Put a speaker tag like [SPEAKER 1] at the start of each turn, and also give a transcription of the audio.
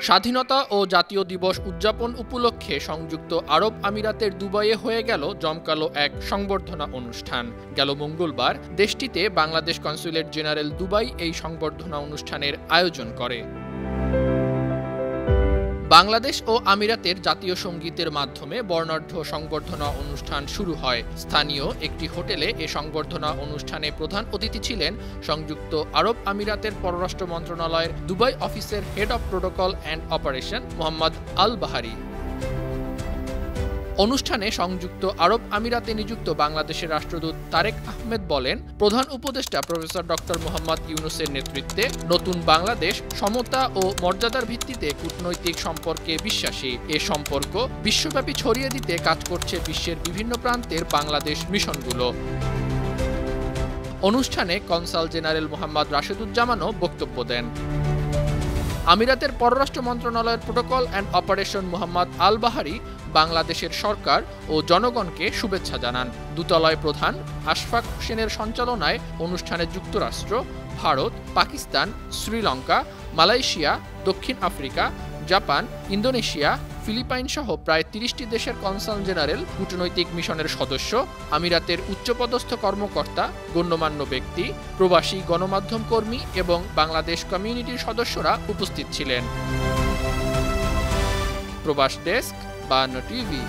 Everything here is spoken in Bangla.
[SPEAKER 1] স্বাধীনতা ও জাতীয় দিবস উদযাপন উপলক্ষে সংযুক্ত আরব আমিরাতের দুবাইয়ে হয়ে গেল জমকালো এক সংবর্ধনা অনুষ্ঠান। গেল মঙ্গলবার দেশটিতে বাংলাদেশ কনস্যুলেট জেনারেল দুবাই এই সংবর্ধনা অনুষ্ঠানের আয়োজন করে। বাংলাদেশ ও আমিরাতের জাতীয় সঙ্গীতের মাধ্যমে বর্ণাঢ্য সংবর্ধনা অনুষ্ঠান শুরু হয়। স্থানীয় একটি হোটেলে এ সংবর্ধনা অনুষ্ঠানে প্রধান অতিথি ছিলেন সংযুক্ত আরব আমিরাতের পররাষ্ট্র মন্ত্রণালয়ের দুবাই অফিসের head of protocol and operation Mohammad Al Bahari. অনুষ্ঠানে সংযুক্ত আরব আমিরাতে নিযুক্ত বাংলাদেশের রাষ্ট্রদূত তারেক আহমেদ বলেন, প্রধান উপদেষ্টা প্রফেসর ডক্টর মোহাম্মদ ইউনূসের নেতৃত্বে নতুন বাংলাদেশ সমতা ও মর্যাদার ভিত্তিতে কূটনৈতিক সম্পর্কে বিশ্বাসী। এ সম্পর্ক বিশ্বব্যাপী ছড়িয়ে দিতে কাজ করছে বিশ্বের বিভিন্ন প্রান্তের বাংলাদেশ মিশনগুলো। অনুষ্ঠানে কনসাল জেনারেল মোহাম্মদ রাশেদুজ্জামানও বক্তব্য দেন। আমিরাতের পররাষ্ট্র মন্ত্রণালয়ের protocol and operation Mohammad Al বাহারি বাংলাদেশের সরকার ও জনগণকে শুভেচ্ছা জানান। দূতালয় প্রধান আশফাক হোসেনের সঞ্চালনায় অনুষ্ঠানে যুক্তরাষ্ট্র, ভারত, পাকিস্তান, শ্রীলঙ্কা, মালয়েশিয়া, দক্ষিণ আফ্রিকা, জাপান, ইন্দোনেশিয়া, ফিলিপাইন সহ প্রায় ৩০টি দেশের কনসাল জেনারেল, কূটনৈতিক মিশনের সদস্য, আমিরাতের উচ্চপদস্থ কর্মকর্তা, গণ্যমান্য ব্যক্তি, প্রবাসী গণমাধ্যম কর্মী এবং বাংলাদেশ কমিউনিটির সদস্যরা উপস্থিত ছিলেন। প্রবাস ডেস্ক, 52 টিভি।